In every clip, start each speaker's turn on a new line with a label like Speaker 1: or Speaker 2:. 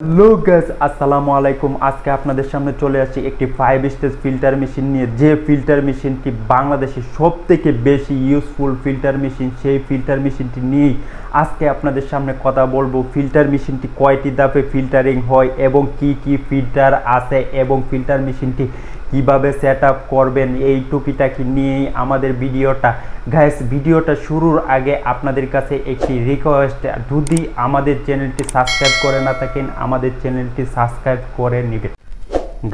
Speaker 1: Hello guys, আসসালামু আলাইকুম। আজকে আপনাদের সামনে চলে আসছি একটি 5 স্টেজ ফিল্টার মেশিন নিয়ে, যে ফিল্টার মেশিনটি বাংলাদেশে সবথেকে বেশি ইউজফুল ফিল্টার মেশিন। সেই ফিল্টার মেশিনটি নিয়েই আজকে আপনাদের সামনে কথা বলবো। ফিল্টার মেশিনটি কয়টি ধাপে ফিল্টারিং হয় এবং কি কি ফিল্টার আছে এবং ফিল্টার মেশিনটি কিভাবে সেট আপ করবেন, এই টুকিটাকি নিয়েই আমাদের ভিডিওটা। গাইস, ভিডিওটা শুরুর আগে আপনাদের কাছে একটি রিকোয়েস্ট, যদি আমাদের চ্যানেলটি সাবস্ক্রাইব করে না থাকেন আমাদের চ্যানেলটি সাবস্ক্রাইব করে নেবেন।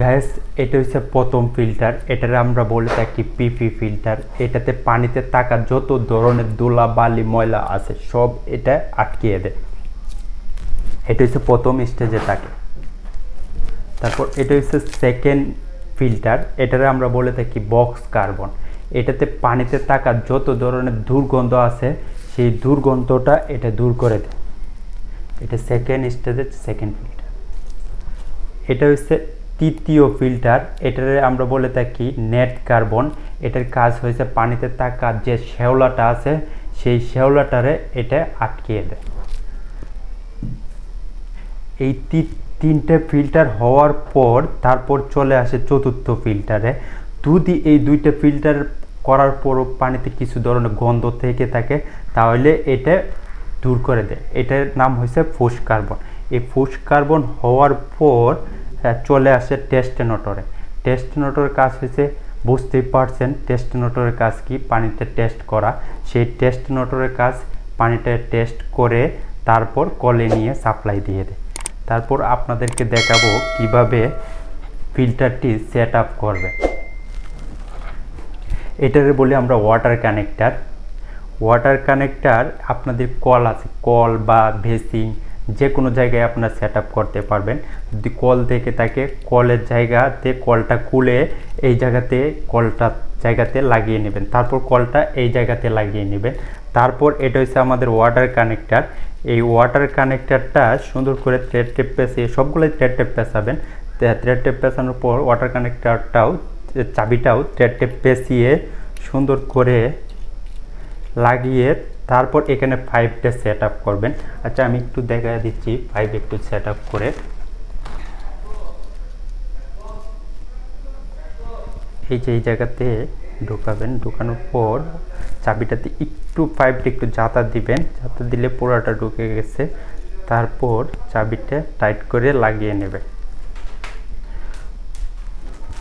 Speaker 1: গাইস, এটা হচ্ছে প্রথম ফিল্টার, এটারে আমরা বলে থাকি পিপি ফিল্টার। এটাতে পানিতে থাকা যত ধরনের ধুলা বালি ময়লা আছে সব এটা আটকিয়ে দেয়। এটা হচ্ছে প্রথম স্টেজে থাকে। তারপর এটা হচ্ছে সেকেন্ড ফিল্টার, এটারে আমরা বলে থাকি বক্স কার্বন। এটাতে পানিতে থাকা যত ধরনের দুর্গন্ধ আছে সেই দুর্গন্ধটা এটা দূর করে দেয়। এটা সেকেন্ড স্টেজের সেকেন্ড ফিল্টার। এটা হচ্ছে তৃতীয় ফিল্টার, এটারে আমরা বলে থাকি নেট কার্বন। এটার কাজ হয়েছে পানিতে থাকা যে শ্যাওলাটা আছে সেই শ্যাওলাটারে এটা আটকিয়ে দেয়। এই তিনটে ফিল্টার হওয়ার পর তারপর চলে আসে চতুর্থ ফিল্টারে। যদি এই দুইটা ফিল্টার করার পরও পানিতে কিছু ধরনের গন্ধ থেকে থাকে তাহলে এটা দূর করে দেয়। এটার নাম হয়েছে ফুস কার্বন। এই ফুস কার্বন হওয়ার পর চলে আসে টেস্টেনোটরে। টেস্টেনোটরের কাজ হয়েছে, বুঝতেই পারছেন টেস্টেনোটরের কাজ কি, পানিতে টেস্ট করা। সেই টেস্টেনোটরের কাজ পানিটা টেস্ট করে তারপর কলে নিয়ে সাপ্লাই দিয়ে দেয়। তারপর আপনাদেরকে দেখাবো কিভাবে ফিল্টারটি সেট আপ করবে। এটারে বলি আমরা ওয়াটার কানেক্টার। ওয়াটার কানেক্টার আপনাদের কল আছে, কল বা বেসিন যে কোনো জায়গায় আপনারা সেট আপ করতে পারবেন। যদি কল থেকে থাকে কলের জায়গাতে কলটা খুলে এই জায়গাতে লাগিয়ে নেবেন। তারপর কলটা এই জায়গাতে লাগিয়ে নেবেন। তারপর এটা হচ্ছে আমাদের ওয়াটার কানেক্টার। এই ওয়াটার কানেক্টারটা সুন্দর করে থ্রেড টেপ পেঁচিয়ে, সবগুলোই থ্রেড টেপ পেঁচাবেন। থ্রেড টেপ পেঁচানোর পর ওয়াটার কানেক্টারটাও, চাবিটাও থ্রেড টেপ পেঁচিয়ে সুন্দর করে লাগিয়ে তারপর এখানে পাইপটা সেট আপ করবেন। আচ্ছা, আমি একটু দেখা দিচ্ছি পাইপ একটু সেট আপ করে। এই যে এই জায়গাতে ঢোকাবেন, ঢোকানোর পর চাবিটাতে একটু পাইপটা একটু জাতা দিবেন, জাতা দিলে পুরোটা ঢুকে গেছে। তারপর চাবিটা টাইট করে লাগিয়ে নেবে।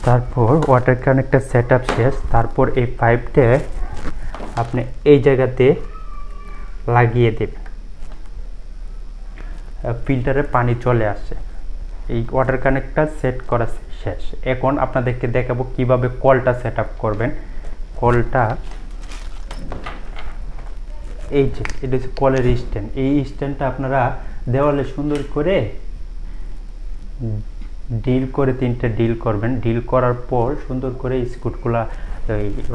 Speaker 1: তারপর ওয়াটার কানেক্টার সেট আপ শেষ। তারপর এই পাইপটা আপনি এই জায়গাতে লাগিয়ে দেবেন। ফিল্টারে পানি চলে আসছে। এই ওয়াটার কানেক্টার সেট করা শেষ। এখন আপনাদেরকে দেখাবো কিভাবে কলটা সেট আপ করবেন। কলটা এই যে এটা হচ্ছে কলের স্ট্যান্ড। এই স্ট্যান্ডটা আপনারা দেওয়ালে সুন্দর করে ডিল করে, তিনটে ডিল করবেন। ডিল করার পর সুন্দর করে স্ক্রুগুলা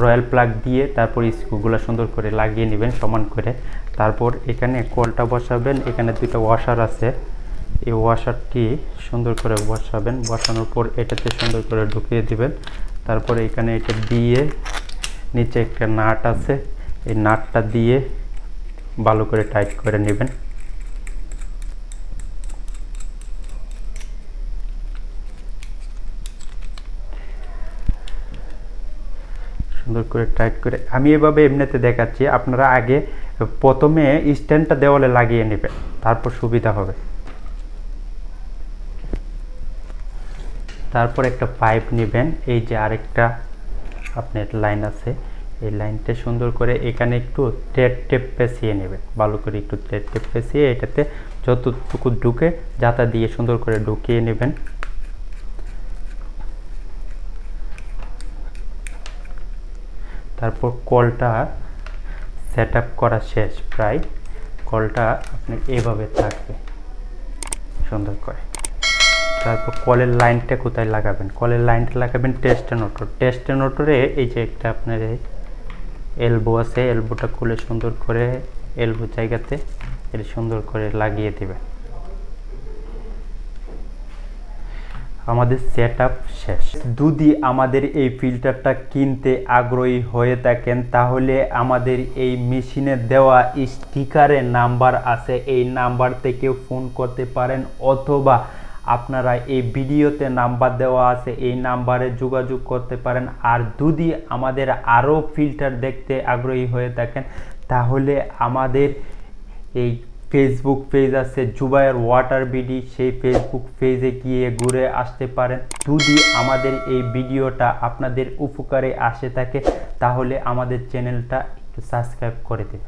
Speaker 1: রয়্যাল প্লাগ দিয়ে তারপর স্ক্রুগুলো সুন্দর করে লাগিয়ে নেবেন সমান করে। তারপর এখানে কলটা বসাবেন। এখানে দুইটা ওয়াশার আছে, এই ওয়াশারটি সুন্দর করে বসাবেন। বসানোর পর এটাতে সুন্দর করে ঢুকিয়ে দিবেন। তারপরে এখানে এটা দিয়ে নিচে একটা নাট আছে, এই নাটটা দিয়ে ভালো করে টাইট করে নেবেন। সুন্দর করে টাইট করে আমি এভাবে এমনিতে দেখাচ্ছি, আপনারা আগে প্রথমে স্ট্যান্ডটা দেওয়ালে লাগিয়ে নেবেন, তারপর সুবিধা হবে। তারপর একটা পাইপ নেবেন, এই যে আরেকটা আপনার লাইন আছে, এই লাইনটা সুন্দর করে এখানে একটু থ্রেড টেপ পেঁচিয়ে নেবেন। ভালো করে একটু থ্রেড টেপ পেঁচিয়ে এটাতে যতটুকু ঢুকে জাতা দিয়ে সুন্দর করে ঢুকিয়ে নেবেন। তারপর কলটা সেট আপ করা শেষ প্রায়। কলটা আপনি এভাবে থাকবে সুন্দর করে। তারপর কলের লাইনটা কোথায় লাগাবেন? কলের লাইনটা লাগাবেন টেস্টেনোটর। টেস্টেনোটরে এই যে একটা আপনার এলবো আছে, এলবোটা খুলে সুন্দর করে এলবো জায়গাতে এটা সুন্দর করে লাগিয়ে দেবেন। আমাদের সেটআপ শেষ। যদি আমাদের এই ফিল্টারটা কিনতে আগ্রহী হয়ে থাকেন তাহলে আমাদের এই মেশিনে দেওয়া স্টিকারে নাম্বার আছে, এই নাম্বার থেকে ফোন করতে পারেন, অথবা আপনারা এই ভিডিওতে নাম্বার দেওয়া আছে এই নাম্বারে যোগাযোগ করতে পারেন। আর যদি আমাদের আরও ফিল্টার দেখতে আগ্রহী হয়ে থাকেন তাহলে আমাদের এই ফেসবুক পেজ আছে জুবায়ের ওয়াটার বিডি, সেই ফেসবুক পেজে গিয়ে ঘুরে আসতে পারেন। যদি আমাদের এই ভিডিওটা আপনাদের উপকারে আসে থাকে তাহলে আমাদের চ্যানেলটা একটু সাবস্ক্রাইব করে দিন।